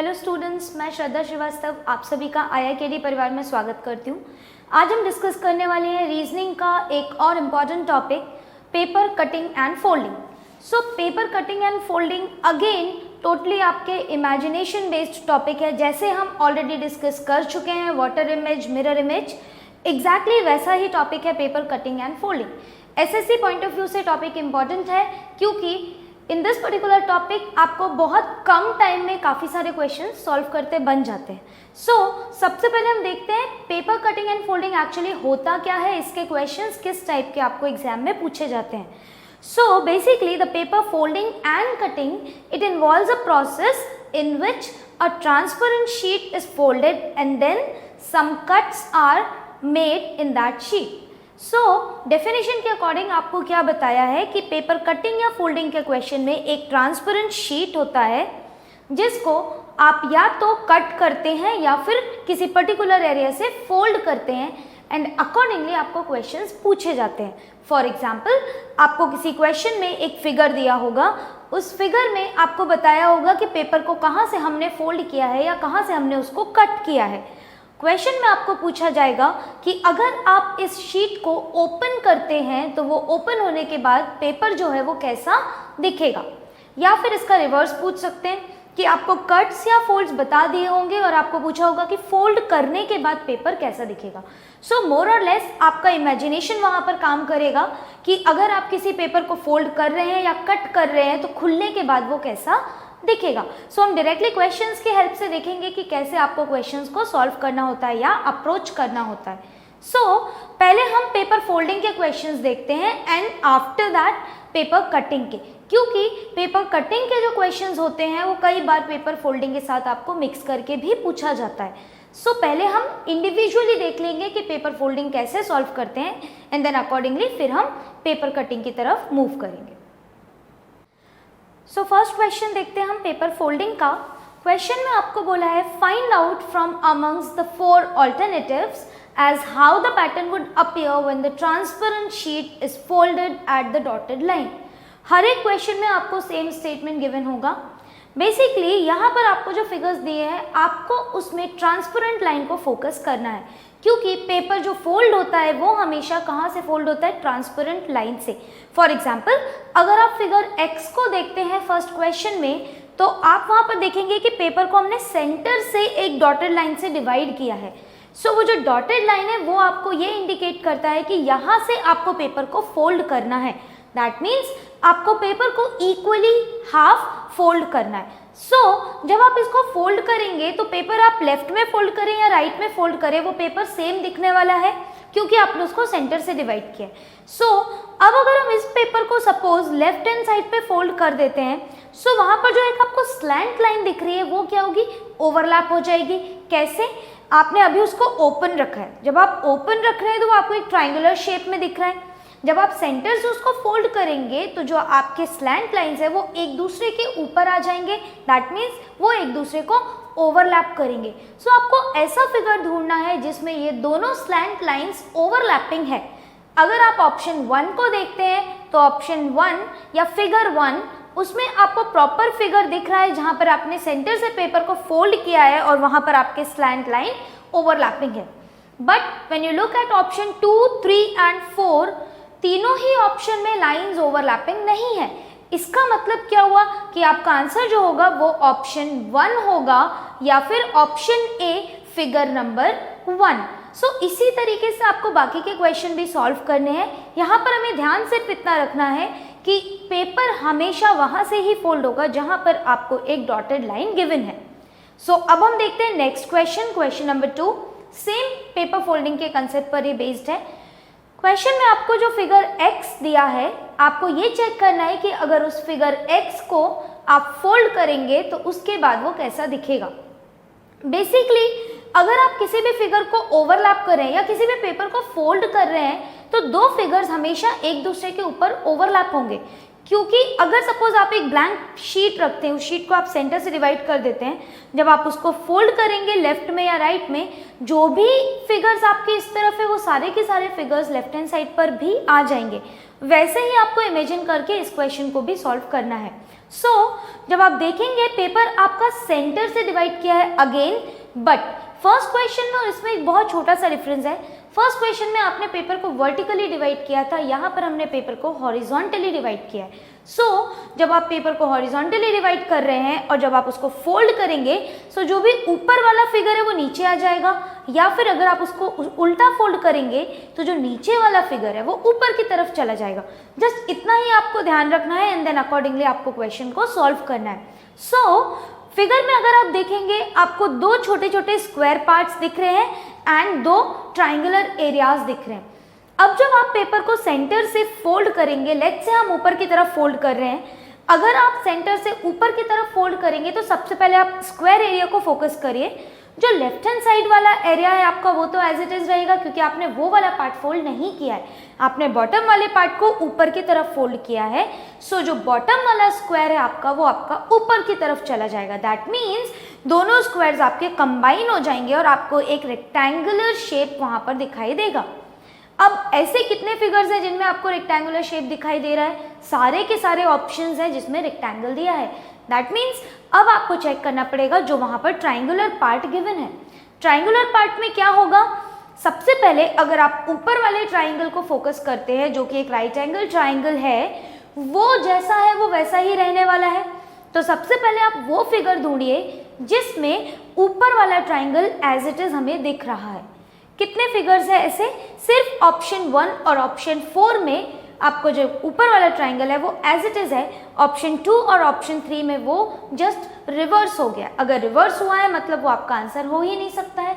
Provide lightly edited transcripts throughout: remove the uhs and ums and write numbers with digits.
Hello students, मैं श्रद्धा श्रीवास्तव आप सभी का IIKD परिवार में स्वागत करती हूँ। आज हम डिस्कस करने वाले हैं रीजनिंग का एक और important topic, paper cutting and folding. So paper cutting and folding again totally आपके इमेजिनेशन बेस्ड टॉपिक है। जैसे हम ऑलरेडी डिस्कस कर चुके हैं water image, mirror image, exactly वैसा ही टॉपिक है paper cutting and folding. SSC point of view से टॉपिक इम्पॉर्टेंट है क्योंकि इन दिस पर्टिकुलर टॉपिक आपको बहुत कम टाइम में काफ़ी सारे क्वेश्चन सॉल्व करते बन जाते हैं। सबसे पहले हम देखते हैं paper cutting and folding actually होता क्या है, इसके क्वेश्चंस किस टाइप के आपको एग्जाम में पूछे जाते हैं। Basically the paper folding and cutting it involves a process in which a transparent sheet is folded and then some cuts are made in that sheet. Definition के अकॉर्डिंग आपको क्या बताया है कि पेपर कटिंग या फोल्डिंग के question में एक ट्रांसपेरेंट शीट होता है जिसको आप या तो कट करते हैं या फिर किसी पर्टिकुलर एरिया से फोल्ड करते हैं एंड अकॉर्डिंगली आपको क्वेश्चंस पूछे जाते हैं। फॉर एग्जाम्पल, आपको किसी क्वेश्चन में एक फिगर दिया होगा, उस फिगर में आपको बताया होगा कि पेपर को कहाँ से हमने फोल्ड किया है या कहाँ से हमने उसको कट किया है। क्वेश्चन में आपको पूछा जाएगा कि अगर आप इस शीट को ओपन करते हैं तो वो ओपन होने के बाद पेपर जो है वो कैसा दिखेगा, या फिर इसका रिवर्स पूछ सकते हैं कि आपको कट्स या फोल्ड्स बता दिए होंगे और आपको पूछा होगा कि फोल्ड करने के बाद पेपर कैसा दिखेगा। मोर और लेस आपका इमेजिनेशन वहाँ पर काम करेगा कि अगर आप किसी पेपर को फोल्ड कर रहे हैं या कट कर रहे हैं तो खुलने के बाद वो कैसा दिखेगा। हम डायरेक्टली क्वेश्चंस की हेल्प से देखेंगे कि कैसे आपको क्वेश्चंस को सॉल्व करना होता है या अप्रोच करना होता है। पहले हम पेपर फोल्डिंग के क्वेश्चंस देखते हैं and after that paper cutting के, क्योंकि पेपर कटिंग के जो क्वेश्चंस होते हैं वो कई बार पेपर फोल्डिंग के साथ आपको मिक्स करके भी पूछा जाता है। पहले हम इंडिविजुअली देख लेंगे कि पेपर फोल्डिंग कैसे सॉल्व करते हैं एंड देन अकॉर्डिंगली फिर हम पेपर कटिंग की तरफ मूव करेंगे। फर्स्ट क्वेश्चन देखते हैं हम पेपर फोल्डिंग का। क्वेश्चन में आपको बोला है find out from amongst the 4 alternatives as how the pattern would appear when the transparent sheet is folded at the dotted line। हर एक क्वेश्चन में आपको सेम स्टेटमेंट गिवन होगा। बेसिकली यहाँ पर आपको जो फिगर्स दिए हैं आपको उसमें ट्रांसपेरेंट लाइन को फोकस करना है, क्योंकि पेपर जो फोल्ड होता है वो हमेशा कहाँ से फोल्ड होता है, ट्रांसपेरेंट लाइन से। फॉर एग्जाम्पल, अगर आप फिगर X को देखते हैं फर्स्ट क्वेश्चन में तो आप वहाँ पर देखेंगे कि पेपर को हमने सेंटर से एक डॉटेड लाइन से डिवाइड किया है। वो जो डॉटेड लाइन है वो आपको ये इंडिकेट करता है कि यहाँ से आपको पेपर को फोल्ड करना है। दैट मीन्स आपको पेपर को इक्वली हाफ फोल्ड करना है। जब आप इसको फोल्ड करेंगे तो पेपर आप लेफ्ट में फोल्ड करें या राइट में फोल्ड करें वो पेपर सेम दिखने वाला है, क्योंकि आपने उसको सेंटर से डिवाइड किया है। अब अगर हम इस पेपर को सपोज लेफ्ट हैंड साइड पे फोल्ड कर देते हैं, वहाँ पर जो एक आपको स्लैंट लाइन दिख रही है वो क्या होगी, ओवरलैप हो जाएगी। कैसे? आपने अभी उसको ओपन रखा है, जब आप ओपन रख रहे हैं तो वो आपको एक ट्राइंगुलर शेप में दिख रहा है। जब आप सेंटर से उसको फोल्ड करेंगे तो जो आपके स्लैंट लाइंस है वो एक दूसरे के ऊपर आ जाएंगे। दैट मीन्स वो एक दूसरे को ओवरलैप करेंगे। आपको ऐसा फिगर ढूंढना है जिसमें ये दोनों स्लैंट लाइंस ओवरलैपिंग है। अगर आप ऑप्शन 1 को देखते हैं तो ऑप्शन 1 या फिगर 1 उसमें आपको प्रॉपर फिगर दिख रहा है जहाँ पर आपने सेंटर से पेपर को फोल्ड किया है और वहाँ पर आपके स्लैंट लाइन ओवरलैपिंग है। But when you look at option 2, 3 and 4 तीनों ही ऑप्शन में लाइंस ओवरलैपिंग नहीं है। इसका मतलब क्या हुआ कि आपका आंसर जो होगा वो ऑप्शन 1 होगा या फिर ऑप्शन ए फिगर नंबर 1। इसी तरीके से आपको बाकी के क्वेश्चन भी सॉल्व करने हैं। यहाँ पर हमें ध्यान सिर्फ इतना रखना है कि पेपर हमेशा वहाँ से ही फोल्ड होगा जहाँ पर आपको एक डॉटेड लाइन गिवन है। अब हम देखते हैं next question, question number 2। Same paper folding के कंसेप्ट पर ही बेस्ड है। क्वेश्चन में आपको जो फिगर X दिया है आपको ये चेक करना है कि अगर उस फिगर X को आप फोल्ड करेंगे तो उसके बाद वो कैसा दिखेगा। बेसिकली अगर आप किसी भी फिगर को ओवरलैप कर रहे हैं या किसी भी पेपर को फोल्ड कर रहे हैं तो दो फिगर्स हमेशा एक दूसरे के ऊपर ओवरलैप होंगे, क्योंकि अगर सपोज आप एक ब्लैंक शीट रखते हैं, उस शीट को आप सेंटर से डिवाइड कर देते हैं, जब आप उसको फोल्ड करेंगे लेफ्ट में या राइट में, जो भी फिगर्स आपके इस तरफ है वो सारे के सारे फिगर्स लेफ्ट हैंड साइड पर भी आ जाएंगे। वैसे ही आपको इमेजिन करके इस क्वेश्चन को भी सॉल्व करना है। सो जब आप देखेंगे पेपर आपका सेंटर से डिवाइड किया है अगेन, बट फर्स्ट क्वेश्चन में और इसमें एक बहुत छोटा सा डिफरेंस है। फर्स्ट क्वेश्चन में आपने पेपर को वर्टिकली डिवाइड किया था, यहाँ पर हमने पेपर को हॉरिजॉन्टली डिवाइड किया है। सो जब आप पेपर को हॉरिजॉन्टली डिवाइड कर रहे हैं और जब आप उसको फोल्ड करेंगे, सो जो भी ऊपर वाला फिगर है वो नीचे आ जाएगा, या फिर अगर आप उसको उल्टा फोल्ड करेंगे तो जो नीचे वाला फिगर है वो ऊपर की तरफ चला जाएगा। जस्ट इतना ही आपको ध्यान रखना है एंड देन अकॉर्डिंगली आपको क्वेश्चन को सॉल्व करना है। सो फिगर में अगर आप देखेंगे आपको दो छोटे छोटे स्क्वायर पार्ट्स दिख रहे हैं एंड दो ट्राइंगुलर एरियाज दिख रहे हैं। अब जब आप पेपर को सेंटर से फोल्ड करेंगे, लेट्स से हम ऊपर की तरफ फोल्ड कर रहे हैं, अगर आप सेंटर से ऊपर की तरफ फोल्ड करेंगे तो सबसे पहले आप स्क्वायर एरिया को फोकस करिए। जो लेफ्ट हैंड साइड वाला एरिया है आपका वो तो एज इट इज रहेगा, क्योंकि आपने वो वाला पार्ट फोल्ड नहीं किया है, आपने बॉटम वाले पार्ट को ऊपर की तरफ फोल्ड किया है। सो जो बॉटम वाला स्क्वायर है आपका वो आपका ऊपर की तरफ चला जाएगा। दैट मीन्स दोनों स्क्वायर्स आपके कंबाइन हो जाएंगे और आपको एक रेक्टेंगुलर शेप वहां पर दिखाई देगा। अब ऐसे कितने फिगर्स हैं जिनमें आपको रेक्टेंगुलर शेप दिखाई दे रहा है? सारे के सारे ऑप्शंस हैं जिसमें रेक्टेंगल दिया है। दैट मीन्स अब आपको चेक करना पड़ेगा जो वहां पर ट्राइंगुलर पार्ट गिवन है। ट्राइंगुलर पार्ट में क्या होगा? सबसे पहले अगर आप ऊपर वाले ट्राइंगल को फोकस करते हैं जो कि एक राइट एंगल ट्राइंगल है, वो जैसा है वो वैसा ही रहने वाला है। तो सबसे पहले आप वो फिगर ढूंढिए जिसमें ऊपर वाला ट्राइंगल एज इट इज हमें दिख रहा है। कितने फिगर्स है ऐसे? सिर्फ ऑप्शन 1 और ऑप्शन 4 में आपको जो ऊपर वाला ट्राइंगल है वो एज इट इज है। ऑप्शन 2 और ऑप्शन 3 में वो जस्ट रिवर्स हो गया। अगर रिवर्स हुआ है मतलब वो आपका आंसर हो ही नहीं सकता है।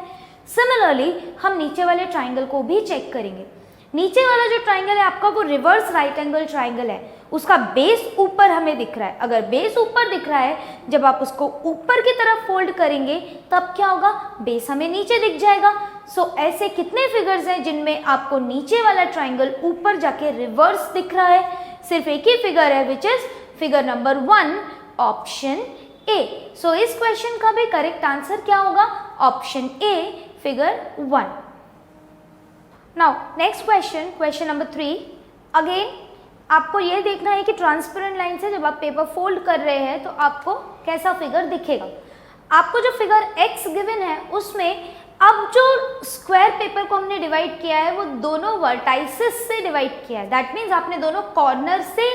सिमिलरली हम नीचे वाले ट्राइंगल को भी चेक करेंगे। नीचे वाला जो ट्राइंगल है आपका वो रिवर्स राइट एंगल ट्राइंगल है, उसका बेस ऊपर हमें दिख रहा है। अगर बेस ऊपर दिख रहा है, जब आप उसको ऊपर की तरफ फोल्ड करेंगे तब क्या होगा? बेस हमें नीचे दिख जाएगा। सो ऐसे कितने फिगर्स हैं जिनमें आपको नीचे वाला ट्राइंगल ऊपर जाके रिवर्स दिख रहा है? सिर्फ एक ही फिगर है which is figure number 1 option A. So इस क्वेश्चन का भी करेक्ट आंसर क्या होगा? Option A figure 1। Now next question, question number 3। Again आपको ये देखना है कि ट्रांसपेरेंट लाइन से जब आप पेपर फोल्ड कर रहे हैं तो आपको कैसा फिगर दिखेगा। आपको जो फिगर x गिवन है उसमें अब जो स्क्वायर पेपर को हमने डिवाइड किया है वो दोनों वर्टाइसेस से डिवाइड किया है। दैट मीन्स आपने दोनों कॉर्नर से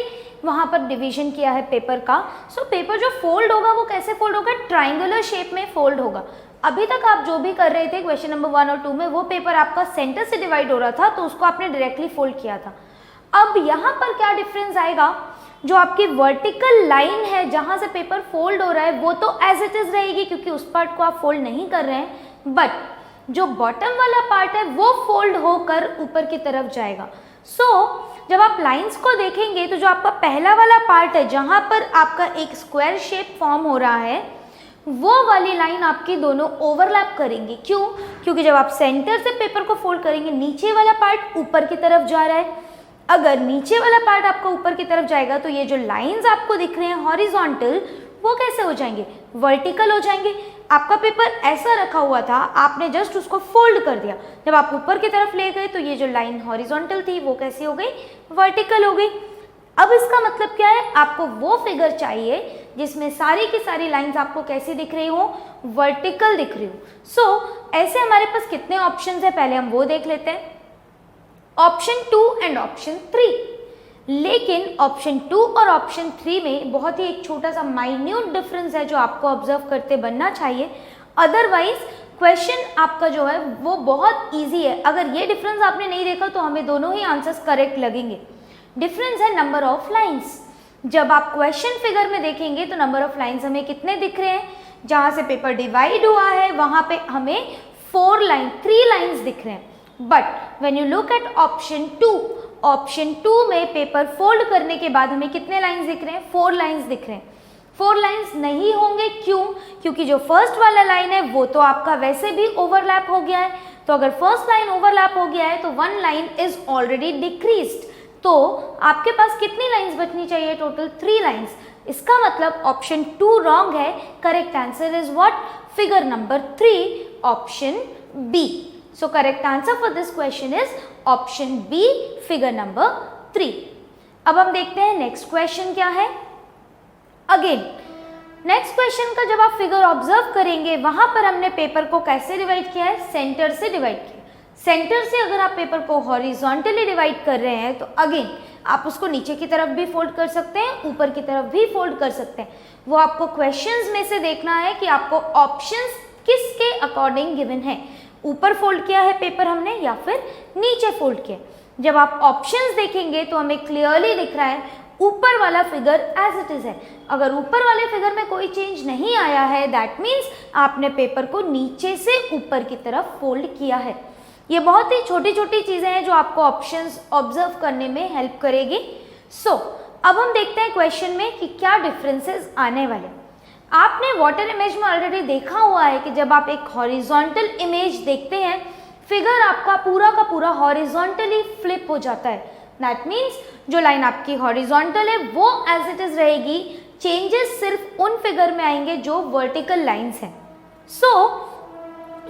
वहां पर डिवीजन किया है पेपर का। सो पेपर जो फोल्ड होगा वो कैसे फोल्ड होगा? ट्राइंगुलर शेप में फोल्ड होगा। अभी तक आप जो भी कर रहे थे क्वेश्चन नंबर 1 और 2 में, वो पेपर आपका सेंटर से डिवाइड हो रहा था तो उसको आपने डायरेक्टली फोल्ड किया था। अब यहाँ पर क्या डिफरेंस आएगा? जो आपकी वर्टिकल लाइन है जहां से पेपर फोल्ड हो रहा है वो तो एज इट इज रहेगी क्योंकि उस पार्ट को आप फोल्ड नहीं कर रहे हैं, बट जो बॉटम वाला पार्ट है वो फोल्ड होकर ऊपर की तरफ जाएगा। सो जब आप लाइंस को देखेंगे तो जो आपका पहला वाला पार्ट है जहां पर आपका एक स्क्वायर शेप फॉर्म हो रहा है, वो वाली लाइन आपकी दोनों ओवरलैप करेंगी। क्यों? क्योंकि जब आप सेंटर से पेपर को फोल्ड करेंगे नीचे वाला पार्ट ऊपर की तरफ जा रहा है। अगर नीचे वाला पार्ट आपका ऊपर की तरफ जाएगा तो ये जो लाइंस आपको दिख रहे हैं हॉरिजॉन्टल, वो कैसे हो जाएंगे? वर्टिकल हो जाएंगे। आपका पेपर ऐसा रखा हुआ था, आपने जस्ट उसको फोल्ड कर दिया, जब आप ऊपर की तरफ ले गए तो ये जो लाइन हॉरिजॉन्टल थी वो कैसी हो गई? वर्टिकल हो गई। अब इसका मतलब क्या है? आपको वो फिगर चाहिए जिसमें सारी की सारी लाइंस आपको कैसी दिख रही हो? वर्टिकल दिख रही हो। सो ऐसे हमारे पास कितने ऑप्शंस है पहले हम वो देख लेते हैं। Option 2 and option 3। लेकिन ऑप्शन 2 और ऑप्शन 3 में बहुत ही एक छोटा सा माइन्यूट डिफरेंस है जो आपको ऑब्जर्व करते बनना चाहिए। अदरवाइज क्वेश्चन आपका जो है वो बहुत इजी है। अगर ये डिफरेंस आपने नहीं देखा तो हमें दोनों ही आंसर्स करेक्ट लगेंगे। डिफरेंस है नंबर ऑफ लाइंस। जब आप क्वेश्चन फिगर में देखेंगे तो नंबर ऑफ लाइंस हमें कितने दिख रहे हैं? जहां से पेपर डिवाइड हुआ है वहां पे हमें 3 लाइंस दिख रहे हैं। But when you look at option 2 में पेपर फोल्ड करने के बाद हमें कितने लाइंस दिख रहे हैं? 4 लाइंस दिख रहे हैं। 4 लाइंस नहीं होंगे। क्यों? क्योंकि जो फर्स्ट वाला लाइन है वो तो आपका वैसे भी ओवरलैप हो गया है। तो अगर फर्स्ट लाइन ओवरलैप हो गया है तो 1 लाइन इज ऑलरेडी डिक्रीज्ड। तो आपके पास कितनी लाइंस बचनी चाहिए? Total 3 lines. इसका मतलब ऑप्शन 2 रॉन्ग है। Correct answer is what? Figure number 3 option B. So correct answer for this question is option B figure number 3. अब हम देखते हैं नेक्स्ट क्वेश्चन क्या है। अगेन नेक्स्ट क्वेश्चन का जब आप फिगर ऑब्जर्व करेंगे वहां पर हमने पेपर को कैसे डिवाइड किया है, सेंटर से डिवाइड किया। सेंटर से अगर आप पेपर को हॉरिजॉन्टली डिवाइड कर रहे हैं तो अगेन आप उसको नीचे की तरफ भी फोल्ड कर सकते हैं, ऊपर की तरफ भी फोल्ड कर सकते हैं। वो आपको क्वेश्चंस में से देखना है कि आपको ऑप्शंस किसके अकॉर्डिंग गिवन है, ऊपर फोल्ड किया है पेपर हमने या फिर नीचे फोल्ड किया। जब आप ऑप्शंस देखेंगे तो हमें क्लियरली दिख रहा है ऊपर वाला फिगर एज इट इज है। अगर ऊपर वाले फिगर में कोई चेंज नहीं आया है दैट मीन्स आपने पेपर को नीचे से ऊपर की तरफ फोल्ड किया है। ये बहुत ही छोटी छोटी चीजें हैं जो आपको ऑप्शंस ऑब्जर्व करने में हेल्प करेगी। अब हम देखते हैं क्वेश्चन में कि क्या डिफरेंसेस आने वाले। आपने वाटर इमेज में ऑलरेडी देखा हुआ है कि जब आप एक हॉरिजॉन्टल इमेज देखते हैं फिगर आपका पूरा का पूरा हॉरिजॉन्टली फ्लिप हो जाता है। दैट मीन्स जो लाइन आपकी हॉरिजॉन्टल है वो एज इट इज रहेगी, चेंजेस सिर्फ उन फिगर में आएंगे जो वर्टिकल लाइंस हैं।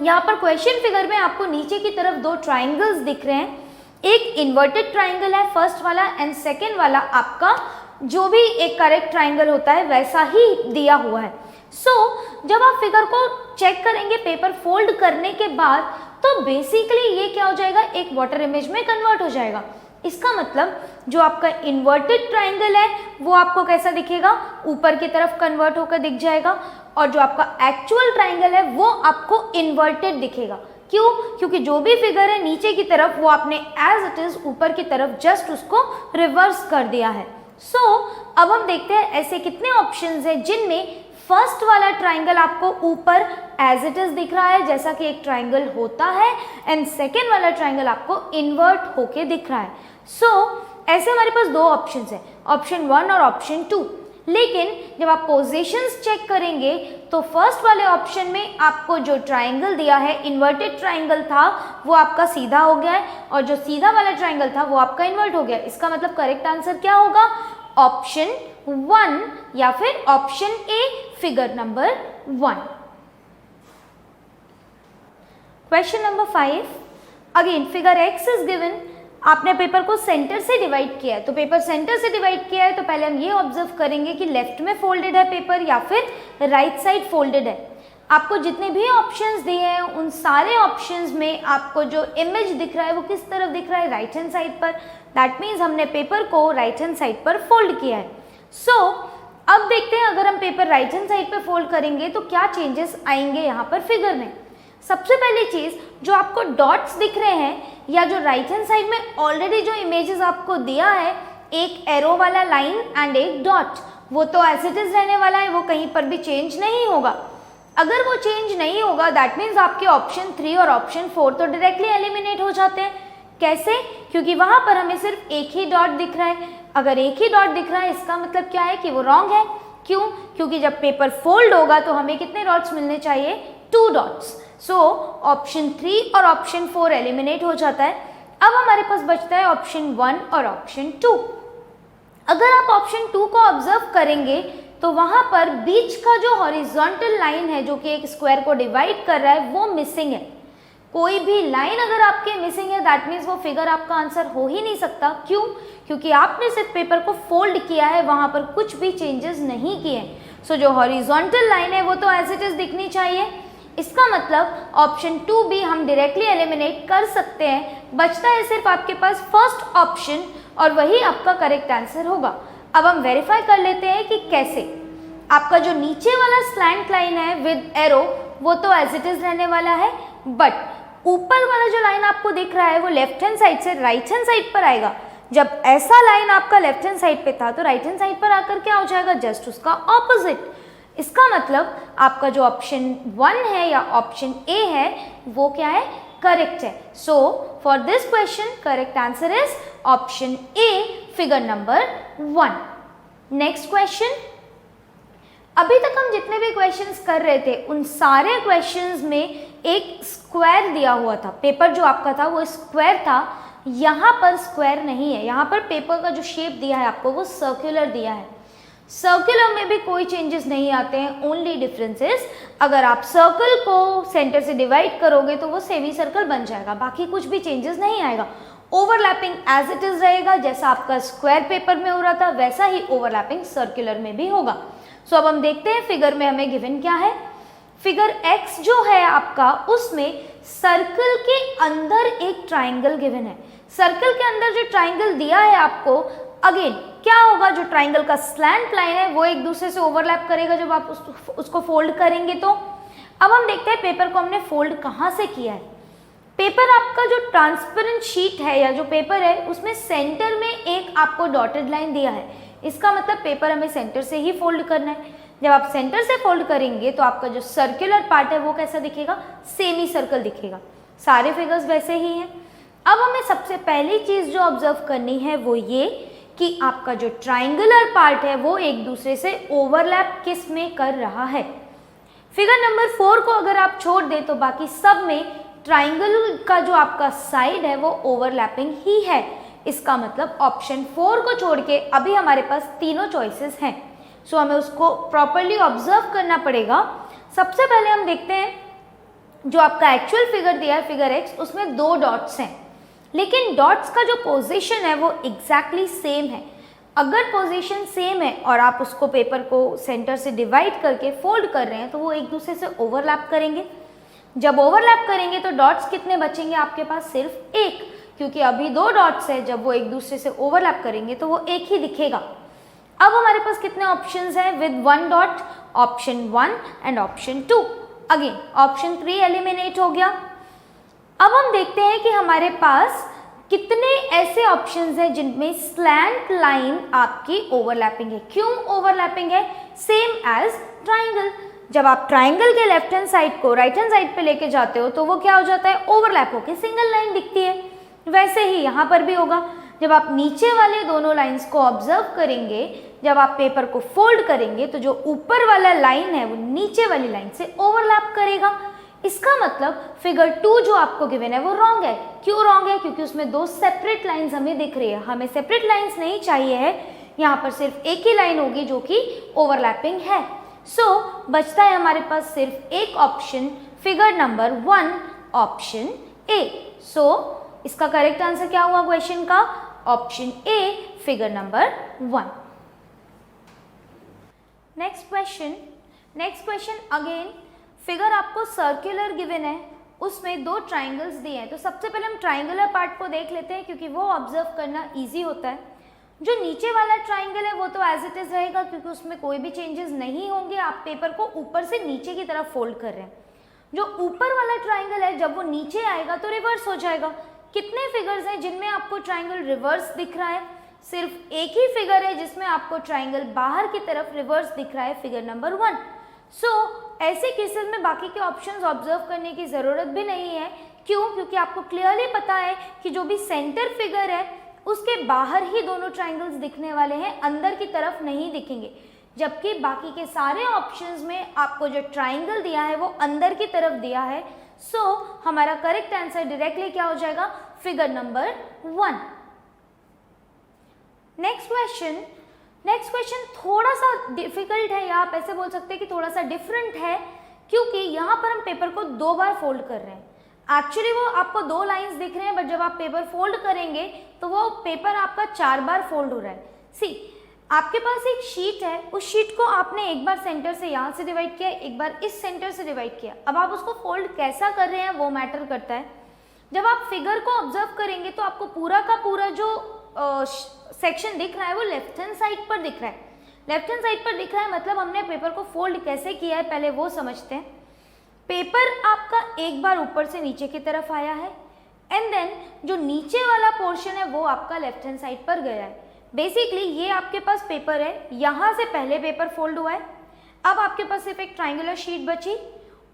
यहाँ पर क्वेश्चन फिगर में आपको नीचे की तरफ दो ट्राइंगल्स दिख रहे हैं, एक इन्वर्टेड ट्राइंगल है फर्स्ट वाला एंड सेकेंड वाला आपका जो भी एक करेक्ट ट्राइंगल होता है वैसा ही दिया हुआ है। जब आप फिगर को चेक करेंगे पेपर फोल्ड करने के बाद तो बेसिकली ये क्या हो जाएगा, एक वाटर इमेज में कन्वर्ट हो जाएगा। इसका मतलब जो आपका इन्वर्टेड ट्राइंगल है वो आपको कैसा दिखेगा, ऊपर की तरफ कन्वर्ट होकर दिख जाएगा, और जो आपका एक्चुअल ट्राइंगल है वो आपको इन्वर्टेड दिखेगा। क्यों? क्योंकि जो भी फिगर है नीचे की तरफ वो आपने एज इट इज ऊपर की तरफ जस्ट उसको रिवर्स कर दिया है। अब हम देखते हैं ऐसे कितने ऑप्शंस हैं जिनमें फर्स्ट वाला ट्राइंगल आपको ऊपर एज इट इज दिख रहा है जैसा कि एक ट्राइंगल होता है, एंड सेकेंड वाला ट्राइंगल आपको इन्वर्ट होके दिख रहा है। ऐसे हमारे पास दो ऑप्शंस है, ऑप्शन 1 और ऑप्शन 2। लेकिन जब आप पोजीशंस चेक करेंगे तो फर्स्ट वाले ऑप्शन में आपको जो ट्राइंगल दिया है इन्वर्टेड ट्राइंगल था वो आपका सीधा हो गया है, और जो सीधा वाला ट्राइंगल था वो आपका इन्वर्ट हो गया। इसका मतलब करेक्ट आंसर क्या होगा, ऑप्शन 1 या फिर option A figure number 1। Question number 5, again figure x is given. आपने पेपर को सेंटर से डिवाइड किया है, तो पेपर सेंटर से डिवाइड किया है तो पहले हम ये ऑब्जर्व करेंगे कि लेफ्ट में फोल्डेड है पेपर या फिर राइट साइड फोल्डेड है। आपको जितने भी ऑप्शंस दिए हैं उन सारे ऑप्शंस में आपको जो इमेज दिख रहा है वो किस तरफ दिख रहा है, राइट हैंड साइड पर। दैट मीन्स हमने पेपर को राइट हैंड साइड पर फोल्ड किया है। अब देखते हैं अगर हम पेपर राइट हैंड साइड पर फोल्ड करेंगे तो क्या चेंजेस आएंगे यहाँ पर फिगर में। सबसे पहली चीज जो आपको डॉट्स दिख रहे हैं या जो राइट हैंड साइड में ऑलरेडी जो इमेजेस आपको दिया है, एक एरो वाला लाइन एंड एक डॉट, वो तो एज इट इज रहने वाला है, वो कहीं पर भी चेंज नहीं होगा। अगर वो चेंज नहीं होगा दैट मीन्स आपके ऑप्शन 3 और ऑप्शन 4 तो डायरेक्टली एलिमिनेट हो जाते हैं। कैसे? क्योंकि वहां पर हमें सिर्फ एक ही डॉट दिख रहा है। अगर एक ही डॉट दिख रहा है इसका मतलब क्या है कि वो रॉन्ग है। क्यों? क्योंकि जब पेपर फोल्ड होगा तो हमें कितने डॉट्स मिलने चाहिए, 2 डॉट्स। ऑप्शन 3 और ऑप्शन 4 एलिमिनेट हो जाता है। अब हमारे पास बचता है ऑप्शन 1 और ऑप्शन 2। अगर आप ऑप्शन 2 को ऑब्जर्व करेंगे तो वहां पर बीच का जो हॉरिजॉन्टल लाइन है जो कि एक स्क्वायर को डिवाइड कर रहा है वो मिसिंग है। कोई भी लाइन अगर आपके मिसिंग है दैट मीन्स वो फिगर आपका आंसर हो ही नहीं सकता। क्यों? क्योंकि आपने सिर्फ पेपर को फोल्ड किया है, वहां पर कुछ भी चेंजेस नहीं किए। जो हॉरिजॉन्टल लाइन है वो तो एज इट इज दिखनी चाहिए। इसका मतलब ऑप्शन 2 भी हम डायरेक्टली एलिमिनेट कर सकते हैं। बचता है सिर्फ आपके पास फर्स्ट ऑप्शन और वही आपका करेक्ट आंसर होगा। अब हम वेरीफाई कर लेते हैं कि कैसे। आपका जो नीचे वाला स्लैंट लाइन है विद एरो वो तो एज इट इज रहने वाला है, बट ऊपर वाला जो लाइन आपको दिख रहा है वो लेफ्ट हैंड साइड से राइट हैंड साइड पर आएगा। जब ऐसा लाइन आपका लेफ्ट हैंड साइड पे था तो राइट हैंड साइड पर आकर क्या हो जाएगा, जस्ट उसका ऑपोजिट। इसका मतलब आपका जो ऑप्शन 1 है या ऑप्शन ए है वो क्या है, करेक्ट है। For this question correct answer is option A figure number 1। Next question. अभी तक हम जितने भी क्वेश्चंस कर रहे थे उन सारे क्वेश्चंस में एक स्क्वायर दिया हुआ था। पेपर जो आपका था वो स्क्वायर था, यहाँ पर स्क्वायर नहीं है। यहाँ पर पेपर का जो शेप दिया है आपको वो सर्कुलर दिया है। सर्कुलर में भी कोई चेंजेस नहीं आते हैं, ओनली डिफरेंसेस अगर आप सर्कल को सेंटर से डिवाइड करोगे तो वो सेमी सर्कल बन जाएगा, बाकी कुछ भी चेंजेस नहीं आएगा। ओवरलैपिंग एज इट इज रहेगा, जैसा आपका स्क्वायर पेपर में हो रहा था वैसा ही ओवरलैपिंग सर्कुलर में भी होगा। सो अब हम देखते हैं फिगर में हमें गिवन क्या है। फिगर x जो है आपका, उसमें सर्कल के अंदर एक ट्राइंगल गिवन है। सर्कल के अंदर जो ट्राइंगल दिया है आपको, अगेन क्या होगा, जो ट्राइंगल का स्लैंट लाइन है वो एक दूसरे से ओवरलैप करेगा जब आप उसको फोल्ड करेंगे। तो अब हम देखते हैं पेपर को हमने फोल्ड कहाँ से किया है। पेपर आपका जो ट्रांसपेरेंट शीट है या जो पेपर है, उसमें सेंटर में एक आपको डॉटेड लाइन दिया है। इसका मतलब पेपर हमें सेंटर से ही फोल्ड करना है। जब आप सेंटर से फोल्ड करेंगे तो आपका जो सर्कुलर पार्ट है वो कैसा दिखेगा, सेमी सर्कल दिखेगा। सारे फिगर्स वैसे ही हैं। अब हमें सबसे पहली चीज जो ऑब्जर्व करनी है वो ये कि आपका जो ट्राइंगुलर पार्ट है वो एक दूसरे से ओवरलैप किस में कर रहा है। फिगर नंबर 4 को अगर आप छोड़ दें तो बाकी सब में ट्राइंगल का जो आपका साइड है वो ओवरलैपिंग ही है। इसका मतलब ऑप्शन 4 को छोड़ के अभी हमारे पास तीनों चॉइसेस हैं। सो हमें उसको प्रॉपरली ऑब्जर्व करना पड़ेगा। सबसे पहले हम देखते हैं जो आपका एक्चुअल फिगर दिया है, फिगर x, उसमें 2 डॉट्स हैं, लेकिन डॉट्स का जो पोजीशन है वो एग्जैक्टली सेम है। अगर पोजीशन सेम है और आप उसको पेपर को सेंटर से डिवाइड करके फोल्ड कर रहे हैं तो वो एक दूसरे से ओवरलैप करेंगे। जब ओवरलैप करेंगे तो डॉट्स कितने बचेंगे आपके पास, सिर्फ एक, क्योंकि अभी 2 डॉट्स है। जब वो एक दूसरे से ओवरलैप करेंगे तो वो एक ही दिखेगा। अब हमारे पास कितने ऑप्शंस हैं with 1 dot, option 1 and option 2। Again option 3 eliminate हो गया। अब हम देखते हैं कि हमारे पास कितने ऐसे ऑप्शंस हैं जिनमें स्लैंट लाइन आपकी ओवरलैपिंग है। क्यों ओवरलैपिंग है, सेम एज ट्राइंगल। जब आप ट्राइंगल के लेफ्ट हैंड साइड को राइट हैंड साइड पे लेके जाते हो तो वो क्या हो जाता है, ओवरलैप होकर सिंगल लाइन दिखती है। वैसे ही यहाँ पर भी होगा। जब आप नीचे वाले दोनों लाइंस को ऑब्जर्व करेंगे, जब आप पेपर को फोल्ड करेंगे तो जो ऊपर वाला लाइन है वो नीचे वाली लाइन से ओवरलैप करेगा। इसका मतलब फिगर 2 जो आपको गिवन है वो रॉन्ग है। क्यों रॉन्ग है, क्योंकि उसमें 2 सेपरेट लाइंस हमें दिख रही है। हमें सेपरेट लाइंस नहीं चाहिए है, यहाँ पर सिर्फ एक ही लाइन होगी जो कि ओवरलैपिंग है। सो बचता है हमारे पास सिर्फ एक option, figure number 1, option A. So इसका करेक्ट आंसर क्या हुआ क्वेश्चन का, option A, figure number 1। Next question again figure आपको सर्कुलर गिवन है, उसमें 2 ट्राइंगल्स दिए हैं। तो सबसे पहले हम ट्राइंगुलर पार्ट को देख लेते हैं क्योंकि वो ऑब्जर्व करना इजी होता है। जो नीचे वाला ट्राइंगल है वो तो एज इट इज रहेगा क्योंकि उसमें कोई भी चेंजेस नहीं होंगे। आप पेपर को ऊपर से नीचे की तरफ फोल्ड कर रहे हैं। जो ऊपर वाला ट्राइंगल है जब वो नीचे आएगा तो रिवर्स हो जाएगा। कितने फिगर्स हैं जिनमें आपको ट्राइंगल रिवर्स दिख रहा है, सिर्फ एक ही फिगर है जिसमें आपको ट्राइंगल बाहर की तरफ रिवर्स दिख रहा है, फिगर नंबर 1। सो ऐसे केसेस में बाकी के ऑप्शंस ऑब्जर्व करने की ज़रूरत भी नहीं है। क्यों, क्योंकि आपको क्लियरली पता है कि जो भी सेंटर फिगर है उसके बाहर ही दोनों ट्राइंगल्स दिखने वाले हैं, अंदर की तरफ नहीं दिखेंगे। जबकि बाकी के सारे ऑप्शंस में आपको जो ट्राइंगल दिया है वो अंदर की तरफ दिया है। सो हमारा करेक्ट आंसर डायरेक्टली क्या हो जाएगा, फिगर नंबर 1। नेक्स्ट क्वेश्चन थोड़ा सा डिफिकल्ट है, या आप ऐसे बोल सकते हैं कि थोड़ा सा डिफरेंट है, क्योंकि यहाँ पर हम पेपर को 2 बार फोल्ड कर रहे हैं। एक्चुअली वो आपको 2 लाइंस दिख रहे हैं, बट जब आप पेपर फोल्ड करेंगे तो वो पेपर आपका 4 बार फोल्ड हो रहा है। सी, आपके पास एक शीट है, उस शीट को आपने एक बार सेंटर से यहाँ से डिवाइड किया, एक बार इस सेंटर से डिवाइड किया। अब आप उसको फोल्ड कैसा कर रहे हैं वो मैटर करता है। जब आप फिगर को ऑब्जर्व करेंगे तो आपको पूरा का पूरा जो सेक्शन दिख रहा है वो लेफ्ट हैंड साइड पर दिख रहा है। लेफ्ट हैंड साइड पर दिख रहा है मतलब हमने पेपर को फोल्ड कैसे किया है पहले वो समझते हैं। पेपर आपका एक बार ऊपर से नीचे की तरफ आया है, एंड देन जो नीचे वाला पोर्शन है वो आपका लेफ्ट हैंड साइड पर गया है। बेसिकली ये आपके पास पेपर है, यहाँ से पहले पेपर फोल्ड हुआ है। अब आपके पास सिर्फ एक ट्राइंगुलर शीट बची,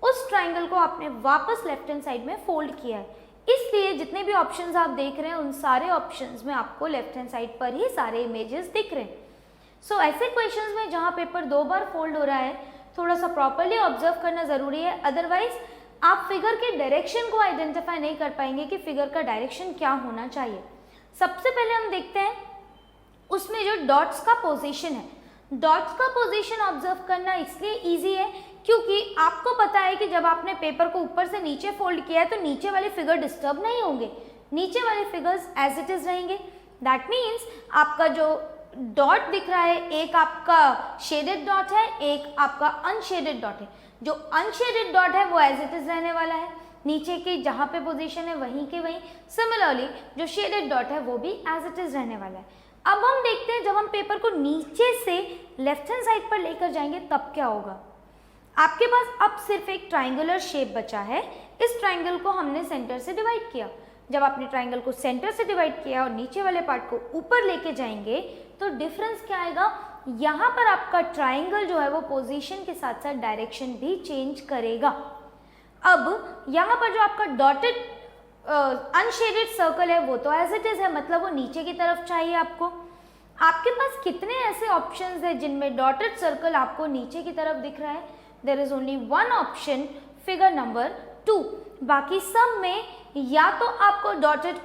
उस ट्राइंगल को आपने वापस लेफ्ट हैंड साइड में फोल्ड किया है। इसलिए जितने भी ऑप्शंस आप देख रहे हैं उन सारे ऑप्शंस में आपको लेफ्ट हैंड साइड पर ही सारे इमेजेस दिख रहे हैं। सो ऐसे क्वेश्चंस में जहाँ पेपर 2 बार फोल्ड हो रहा है थोड़ा सा प्रॉपरली ऑब्जर्व करना ज़रूरी है, अदरवाइज आप फिगर के डायरेक्शन को आइडेंटिफाई नहीं कर पाएंगे कि फिगर का डायरेक्शन क्या होना चाहिए। सबसे पहले हम देखते हैं उसमें जो डॉट्स का पोजीशन है। डॉट्स का पोजीशन ऑब्जर्व करना इसलिए इजी है क्योंकि आपको पता है कि जब आपने पेपर को ऊपर से नीचे फोल्ड किया है तो नीचे वाले फिगर डिस्टर्ब नहीं होंगे, नीचे वाले फिगर्स एज इट इज रहेंगे। दैट मीन्स आपका जो डॉट दिख रहा है, एक आपका शेडेड डॉट है, एक आपका अनशेडेड डॉट है। जो अनशेडेड डॉट है वो एज इट इज रहने वाला है, नीचे की जहाँ पे पोजीशन है वहीं के वहीं। सिमिलरली जो शेडेड डॉट है वो भी एज इट इज रहने वाला है। अब हम देखते हैं जब हम पेपर को नीचे से लेफ्ट हैंड साइड पर लेकर जाएंगे तब क्या होगा। आपके पास अब सिर्फ एक ट्राइंगुलर शेप बचा है। इस ट्राइंगल को हमने सेंटर से डिवाइड किया। जब आपने ट्राइंगल को सेंटर से डिवाइड किया और नीचे वाले पार्ट को ऊपर लेके जाएंगे तो डिफरेंस क्या आएगा, यहाँ पर आपका ट्राइंगल जो है वो पोजीशन के साथ साथ डायरेक्शन भी चेंज करेगा। अब यहाँ पर जो आपका डॉटेड अनशेडेड सर्कल है वो तो एज इट इज है, मतलब वो नीचे की तरफ चाहिए आपको। आपके पास कितने ऐसे ऑप्शंस हैं जिनमें डॉटेड सर्कल आपको नीचे की तरफ दिख रहा है? There is only one option, figure number 2। बाकी सब में या तो आपको डॉटेड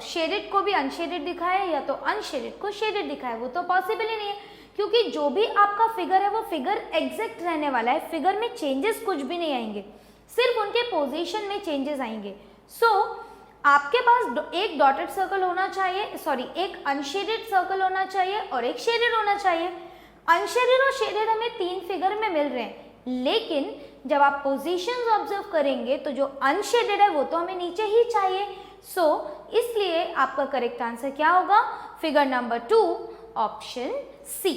शेडेड को भी अनशेडेड दिखा है या तो अनशेडेड को शेडेड दिखा है। वो तो पॉसिबल ही नहीं है क्योंकि जो भी आपका फिगर है वो फिगर एग्जैक्ट रहने वाला है। फिगर में चेंजेस कुछ भी नहीं आएंगे, सिर्फ उनके पोजीशन में चेंजेस आएंगे। सो आपके पास एक डॉटेड सर्कल होना चाहिए, सॉरी एक अनशेडेड सर्कल होना चाहिए और एक शेडेड होना चाहिए। अनशेडेड और शेडेड हमें 3 फिगर में मिल रहे हैं, लेकिन जब आप पोजीशंस ऑब्जर्व करेंगे तो जो अनशेडेड है वो तो हमें नीचे ही चाहिए। सो इसलिए आपका करेक्ट आंसर क्या होगा? फिगर नंबर 2 ऑप्शन सी।